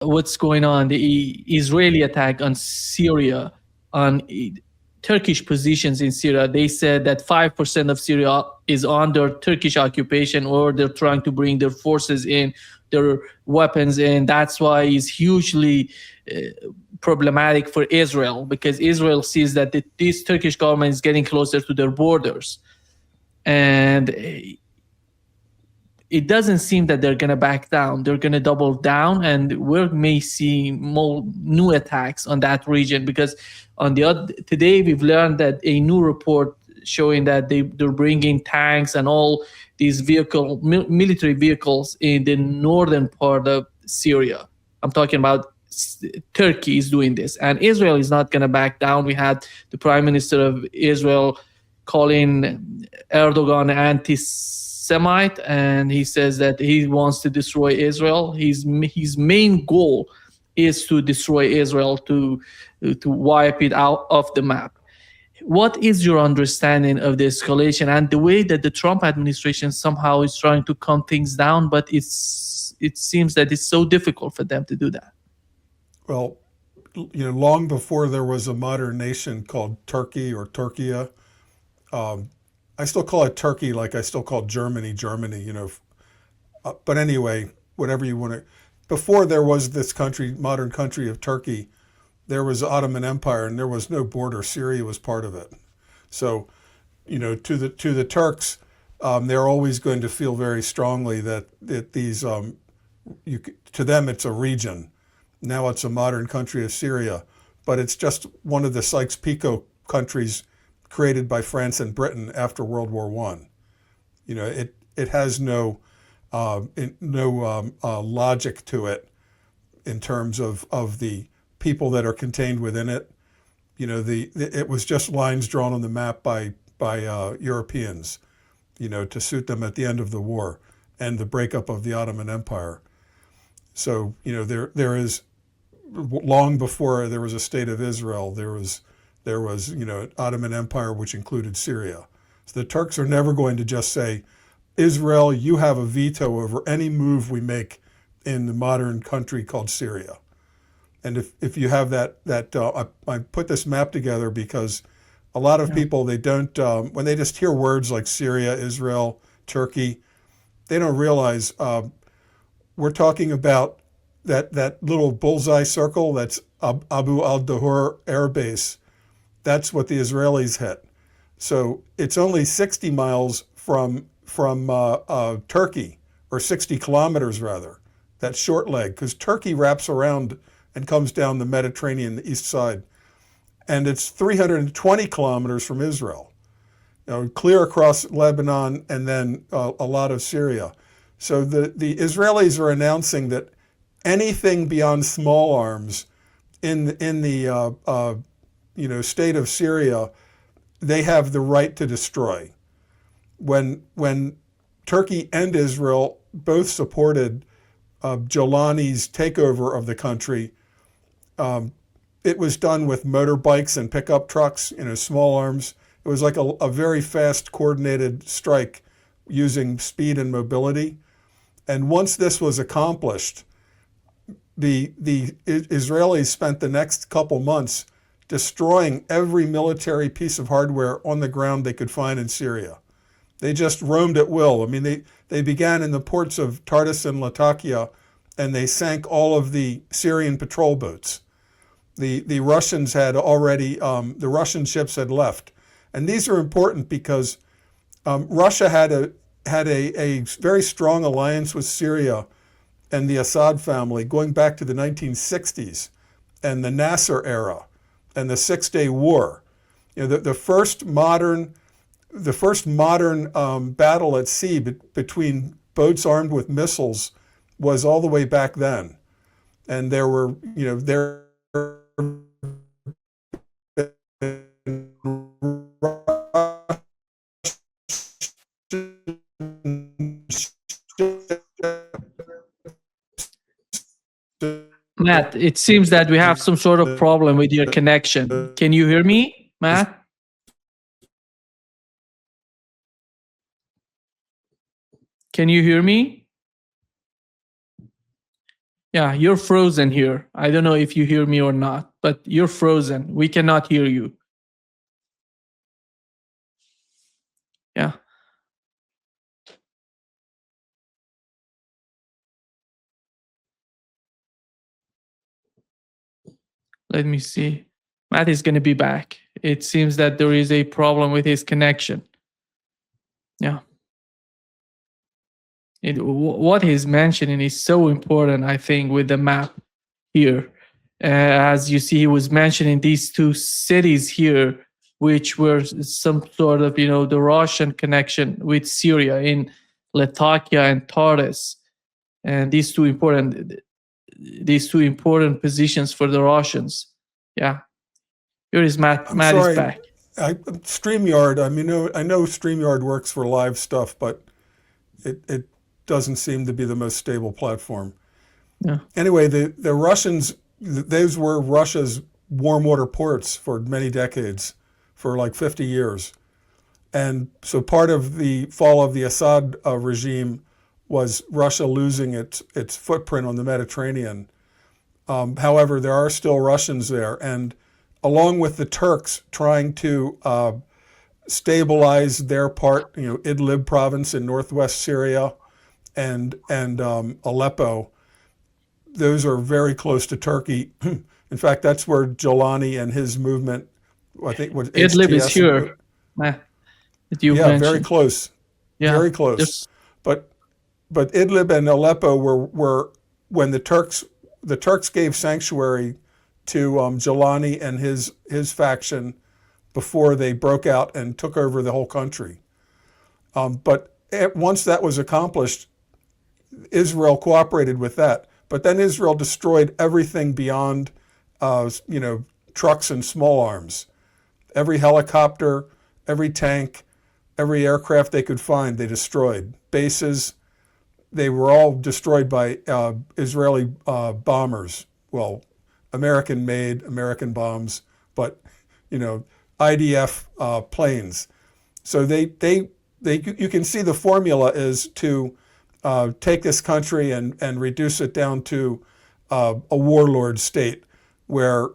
what's going on, the Israeli attack on Syria, on Turkish positions in Syria. They said that 5% of Syria is under Turkish occupation, or they're trying to bring their forces in, their weapons in. That's why it's hugely problematic for Israel, because Israel sees that this Turkish government is getting closer to their borders. And it doesn't seem that they're going to back down. They're going to double down, and we may see more new attacks on that region, because on the other, today we've learned that a new report showing that they're bringing tanks and all these military vehicles in the northern part of Syria. I'm talking about Turkey is doing this, and Israel is not going to back down. We had the Prime Minister of Israel calling Erdogan anti-Semite, and he says that he wants to destroy Israel. His main goal is to destroy Israel, to wipe it out of the map. What is your understanding of the escalation and the way that the Trump administration somehow is trying to calm things down, but it seems that it's so difficult for them to do that? Well, long before there was a modern nation called Turkey or Turkia, I still call it Turkey like I still call Germany, Germany. But anyway, whatever you want to. Before there was this country, modern country of Turkey, there was the Ottoman Empire, and there was no border. Syria was part of it. So, to the Turks, they're always going to feel very strongly that these, to them, it's a region. Now it's a modern country of Syria, but it's just one of the Sykes-Picot countries created by France and Britain after World War One. It has no logic to it in terms of the people that are contained within it. It was just lines drawn on the map by Europeans, to suit them at the end of the war and the breakup of the Ottoman Empire. So there is, long before there was a state of Israel, there was Ottoman Empire, which included Syria. So the Turks are never going to just say, Israel, you have a veto over any move we make in the modern country called Syria. And if you have that I put this map together because a lot of people, they don't, when they just hear words like Syria, Israel, Turkey, they don't realize we're talking about that little bullseye circle that's Abu al-Dahur Air Base. That's what the Israelis hit. So it's only 60 miles from Turkey, or 60 kilometers rather, that short leg, because Turkey wraps around and comes down the Mediterranean, the east side. And it's 320 kilometers from Israel, clear across Lebanon and then a lot of Syria. So the Israelis are announcing that anything beyond small arms in the state of Syria, they have the right to destroy. When Turkey and Israel both supported Jolani's takeover of the country, it was done with motorbikes and pickup trucks, small arms. It was like a very fast, coordinated strike using speed and mobility. And once this was accomplished, the Israelis spent the next couple months destroying every military piece of hardware on the ground they could find in Syria. They just roamed at will. I mean, they began in the ports of Tartus and Latakia, and they sank all of the Syrian patrol boats. The Russians had already, the Russian ships had left. And these are important because Russia had a very strong alliance with Syria and the Assad family going back to the 1960s and the Nasser era and the Six-Day War. The first modern battle at sea between boats armed with missiles was all the way back then. And there were, Matt, it seems that we have some sort of problem with your connection. Can you hear me, Matt? Can you hear me? Yeah, you're frozen here. I don't know if you hear me or not, but you're frozen. We cannot hear you. Yeah, let me see. Matt is going to be back. It seems that there is a problem with his connection. Yeah. What he's mentioning is so important, I think, with the map here. As you see, he was mentioning these two cities here, which were some sort of, the Russian connection with Syria in Latakia and Tartus, and these two important positions for the Russians. Yeah, here is Matt. I'm Matt is sorry, back. StreamYard. I mean, I know StreamYard works for live stuff, but it doesn't seem to be the most stable platform. Yeah, Anyway, the Russians, those were Russia's warm water ports for many decades, for like 50 years. And so part of the fall of the Assad regime was Russia losing its footprint on the Mediterranean. However, there are still Russians there, and along with the Turks trying to stabilize their part, Idlib province in northwest Syria and Aleppo, those are very close to Turkey. In fact, that's where Jolani and his movement, I think, was Idlib is HTS. here, Matt, that you've Yeah, very mentioned. close, Yeah, very close. there's But Idlib and Aleppo were when the Turks gave sanctuary to Jolani and his faction before they broke out and took over the whole country. But once that was accomplished, Israel cooperated with that. But then Israel destroyed everything beyond, trucks and small arms. Every helicopter, every tank, every aircraft they could find, they destroyed. Bases, they were all destroyed by Israeli bombers. Well, American-made, American bombs, but IDF planes. So you can see the formula is to take this country and reduce it down to a warlord state where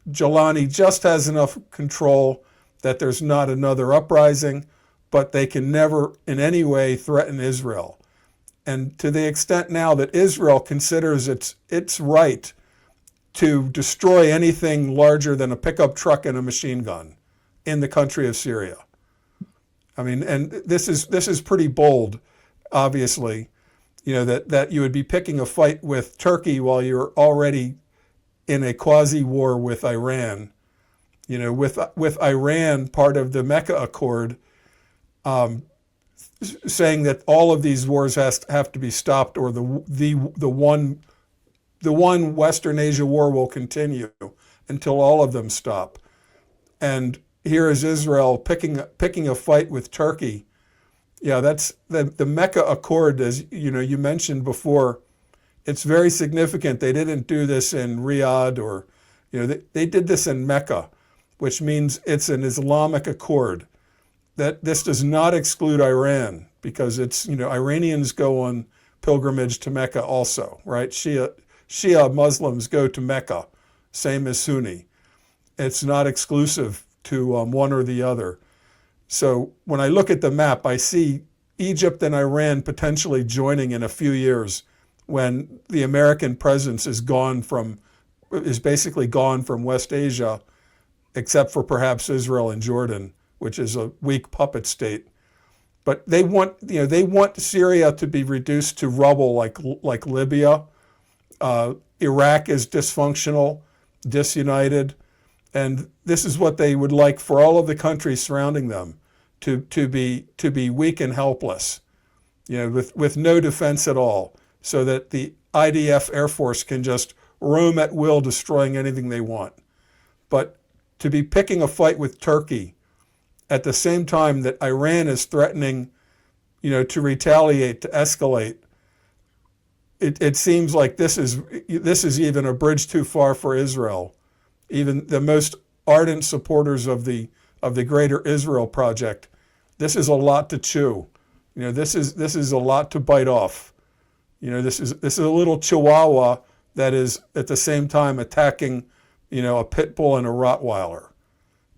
Jolani just has enough control that there's not another uprising, but they can never in any way threaten Israel. And to the extent now that Israel considers its right to destroy anything larger than a pickup truck and a machine gun in the country of Syria. I mean, and this is pretty bold, obviously, that you would be picking a fight with Turkey while you're already in a quasi-war with Iran. With Iran, part of the Mecca Accord, saying that all of these wars have to be stopped, or the one Western Asia war will continue until all of them stop. And here is Israel picking a fight with Turkey. Yeah, that's the Mecca Accord, as you mentioned before. It's very significant. They didn't do this in Riyadh or, they did this in Mecca, which means it's an Islamic accord. That this does not exclude Iran because Iranians go on pilgrimage to Mecca also, right? Shia Muslims go to Mecca, same as Sunni. It's not exclusive to one or the other. So when I look at the map, I see Egypt and Iran potentially joining in a few years when the American presence is basically gone from West Asia, except for perhaps Israel and Jordan, which is a weak puppet state. But they want Syria to be reduced to rubble like Libya. Iraq is dysfunctional, disunited, and this is what they would like for all of the countries surrounding them to be weak and helpless, with no defense at all, so that the IDF Air Force can just roam at will, destroying anything they want. But to be picking a fight with Turkey at the same time that Iran is threatening, to retaliate, to escalate, it seems like this is even a bridge too far for Israel. Even the most ardent supporters of the Greater Israel Project, this is a lot to chew. This is a lot to bite off. This is a little chihuahua that is at the same time attacking, a pit bull and a Rottweiler.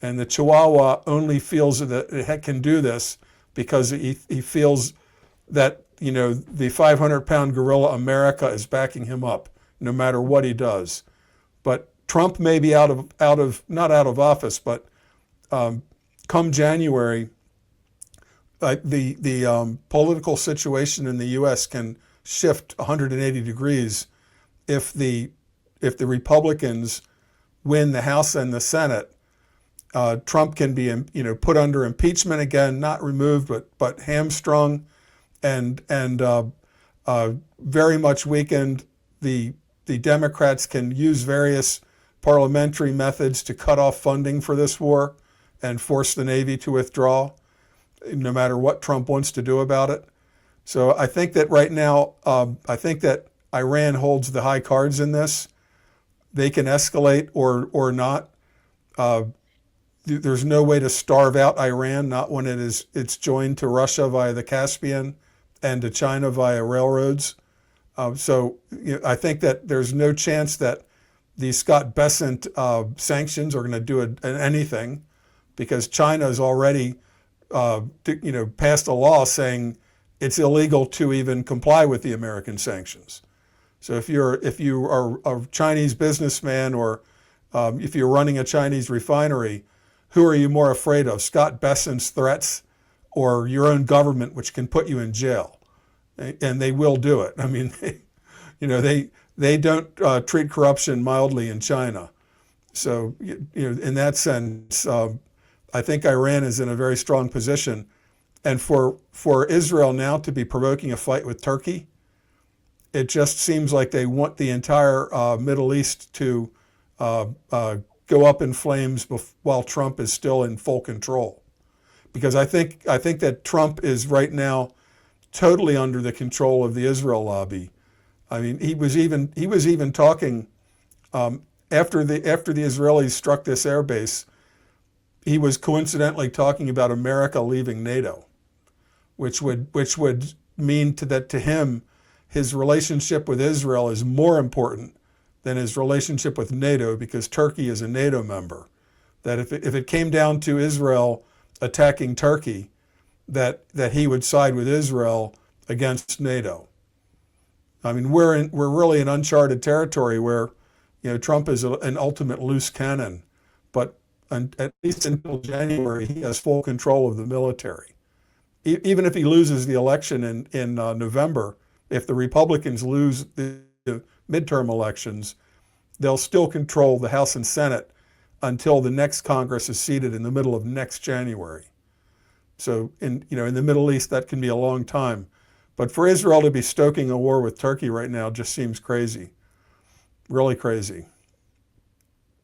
And the Chihuahua only feels that it can do this because he feels that, the 500-pound gorilla America is backing him up no matter what he does. But Trump may be not out of office, but come January, the political situation in the U.S. can shift 180 degrees if the Republicans win the House and the Senate. Trump can be put under impeachment again, not removed, but hamstrung, and very much weakened. The Democrats can use various parliamentary methods to cut off funding for this war and force the Navy to withdraw, no matter what Trump wants to do about it. So I think that right now, I think that Iran holds the high cards in this. They can escalate or not. There's no way to starve out Iran, not when it's joined to Russia via the Caspian and to China via railroads. So I think that there's no chance that the Scott Bessent sanctions are going to do anything, because China has already passed a law saying it's illegal to even comply with the American sanctions. So if you are a Chinese businessman, or if you're running a Chinese refinery, who are you more afraid of, Scott Bessent's threats or your own government, which can put you in jail? And they will do it. I mean, they don't treat corruption mildly in China. So in that sense, I think Iran is in a very strong position. And for Israel now to be provoking a fight with Turkey, it just seems like they want the entire Middle East to go up in flames while Trump is still in full control. Because I think that Trump is right now totally under the control of the Israel lobby. I mean, he was even talking after the Israelis struck this airbase. He was coincidentally talking about America leaving NATO, which would mean that to him, his relationship with Israel is more important than his relationship with NATO, because Turkey is a NATO member. That if it came down to Israel attacking Turkey, that he would side with Israel against NATO. I mean, we're really in uncharted territory where, Trump is an ultimate loose cannon, but at least until January, he has full control of the military. Even if he loses the election in November, if the Republicans lose the midterm elections, they'll still control the House and Senate until the next Congress is seated in the middle of next January. So in the Middle East, that can be a long time. But for Israel to be stoking a war with Turkey right now just seems crazy, really crazy.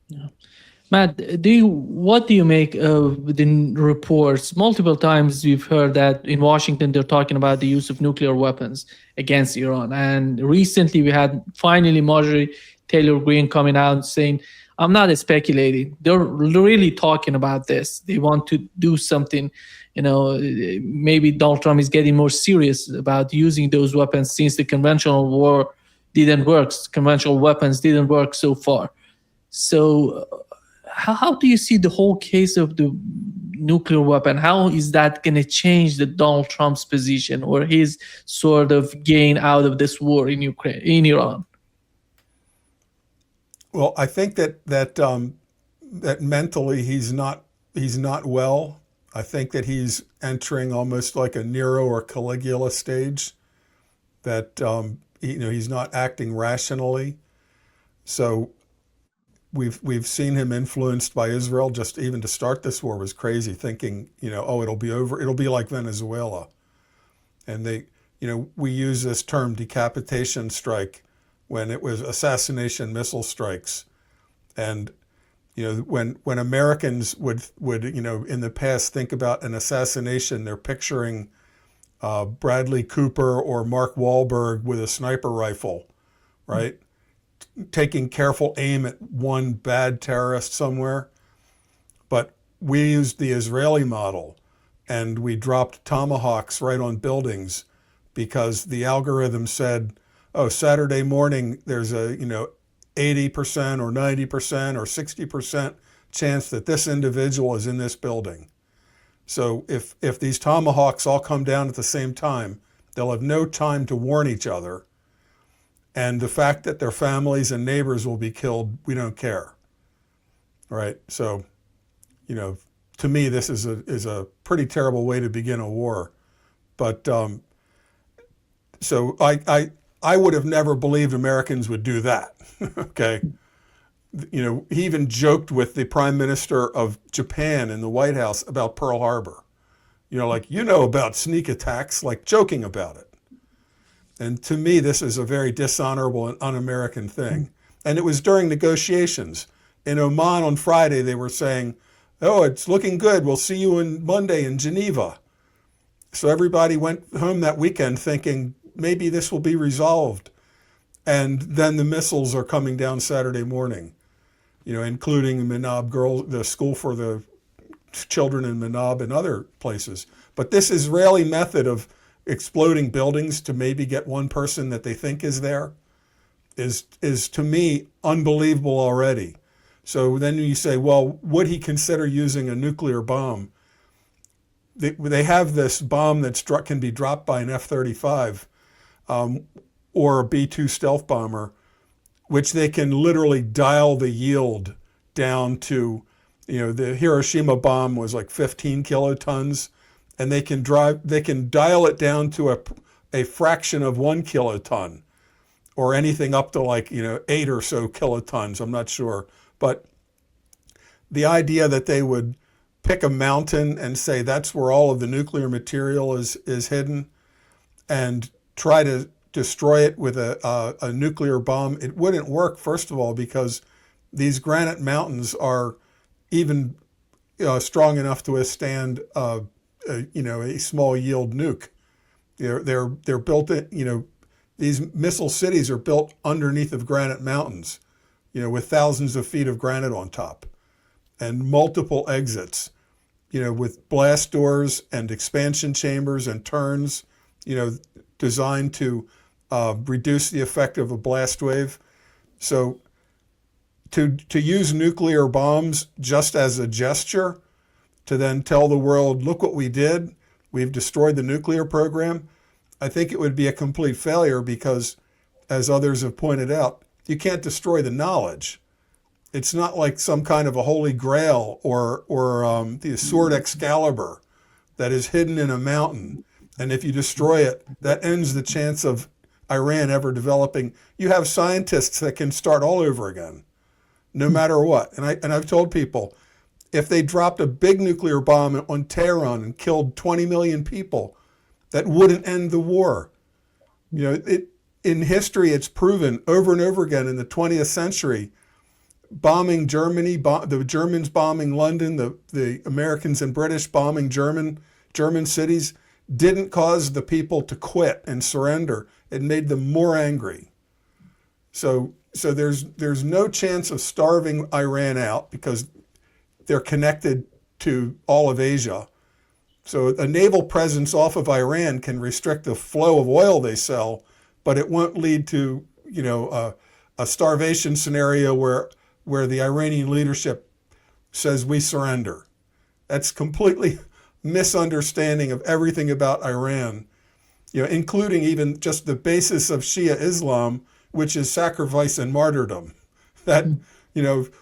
Yeah. Matt, what do you make of the reports? Multiple times we've heard that in Washington they're talking about the use of nuclear weapons against Iran. And recently we had finally Marjorie Taylor Greene coming out saying, I'm not speculating. They're really talking about this. They want to do something. Maybe Donald Trump is getting more serious about using those weapons since the conventional war didn't work. Conventional weapons didn't work so far. So how do you see the whole case of the nuclear weapon? How is that going to change the Donald Trump's position or his sort of gain out of this war in Iran? Well, I think that mentally he's not well. I think that he's entering almost like a Nero or Caligula stage. That he's not acting rationally. So we've seen him influenced by Israel. Just even to start this war was crazy, thinking it'll be over. It'll be like Venezuela, and we use this term decapitation strike when it was assassination missile strikes. And when Americans would in the past think about an assassination, they're picturing Bradley Cooper or Mark Wahlberg with a sniper rifle, right? Taking careful aim at one bad terrorist somewhere. But we used the Israeli model, and we dropped tomahawks right on buildings because the algorithm said oh, Saturday morning, there's a, 80% or 90% or 60% chance that this individual is in this building. So if these tomahawks all come down at the same time, they'll have no time to warn each other. And the fact that their families and neighbors will be killed, we don't care. Right? So, to me, this is a pretty terrible way to begin a war. But so I would have never believed Americans would do that. Okay. He even joked with the Prime Minister of Japan in the White House about Pearl Harbor. About sneak attacks, like joking about it. And to me, this is a very dishonorable and un-American thing. And it was during negotiations. In Oman on Friday, they were saying, oh, it's looking good. We'll see you on Monday in Geneva. So everybody went home that weekend thinking maybe this will be resolved. And then the missiles are coming down Saturday morning, including Manab Girls, the school for the children in Manab and other places. But this Israeli method of exploding buildings to maybe get one person that they think is there is to me unbelievable already. So then you say, well, would he consider using a nuclear bomb? They have this bomb that can be dropped by an F-35 or a B-2 stealth bomber, which they can literally dial the yield down to, the Hiroshima bomb was like 15 kilotons, and they can dial it down to a fraction of 1 kiloton, or anything up to 8 or so kilotons, I'm not sure. But the idea that they would pick a mountain and say that's where all of the nuclear material is hidden, and try to destroy it with a nuclear bomb, it wouldn't work, first of all, because these granite mountains are even strong enough to withstand a small yield nuke. They're built these missile cities are built underneath of granite mountains, with thousands of feet of granite on top and multiple exits, with blast doors and expansion chambers and turns, designed to reduce the effect of a blast wave. So to use nuclear bombs just as a gesture, to then tell the world, look what we did, we've destroyed the nuclear program, I think it would be a complete failure because, as others have pointed out, you can't destroy the knowledge. It's not like some kind of a holy grail or the sword Excalibur that is hidden in a mountain. And if you destroy it, that ends the chance of Iran ever developing. You have scientists that can start all over again, no matter what. And I've told people, if they dropped a big nuclear bomb on Tehran and killed 20 million people, that wouldn't end the war. In history, it's proven over and over again in the 20th century, bombing Germany, the Germans bombing London, the Americans and British bombing German cities, didn't cause the people to quit and surrender. It made them more angry. So there's no chance of starving Iran out because they're connected to all of Asia. So a naval presence off of Iran can restrict the flow of oil they sell, but it won't lead to a starvation scenario where the Iranian leadership says we surrender. That's completely misunderstanding of everything about Iran, including even just the basis of Shia Islam, which is sacrifice and martyrdom. That,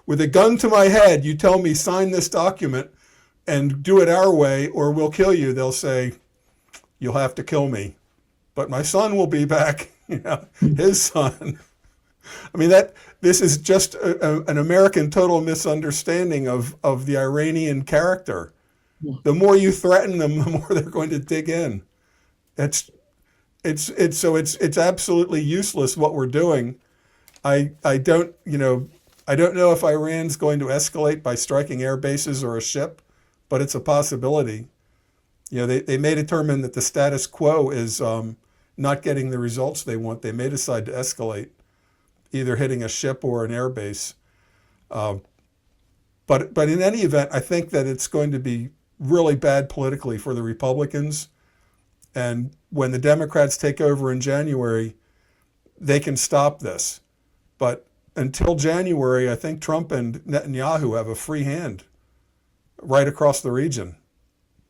with a gun to my head, you tell me sign this document and do it our way or we'll kill you. They'll say, you'll have to kill me, but my son will be back, his son. I mean, this is just an American total misunderstanding of the Iranian character. The more you threaten them, the more they're going to dig in. It's absolutely useless what we're doing. I don't know if Iran's going to escalate by striking air bases or a ship, but it's a possibility. They may determine that the status quo is not getting the results they want. They may decide to escalate, either hitting a ship or an air base. But in any event, I think that it's going to be really bad politically for the Republicans. And when the Democrats take over in January, they can stop this. But until January, I think Trump and Netanyahu have a free hand right across the region.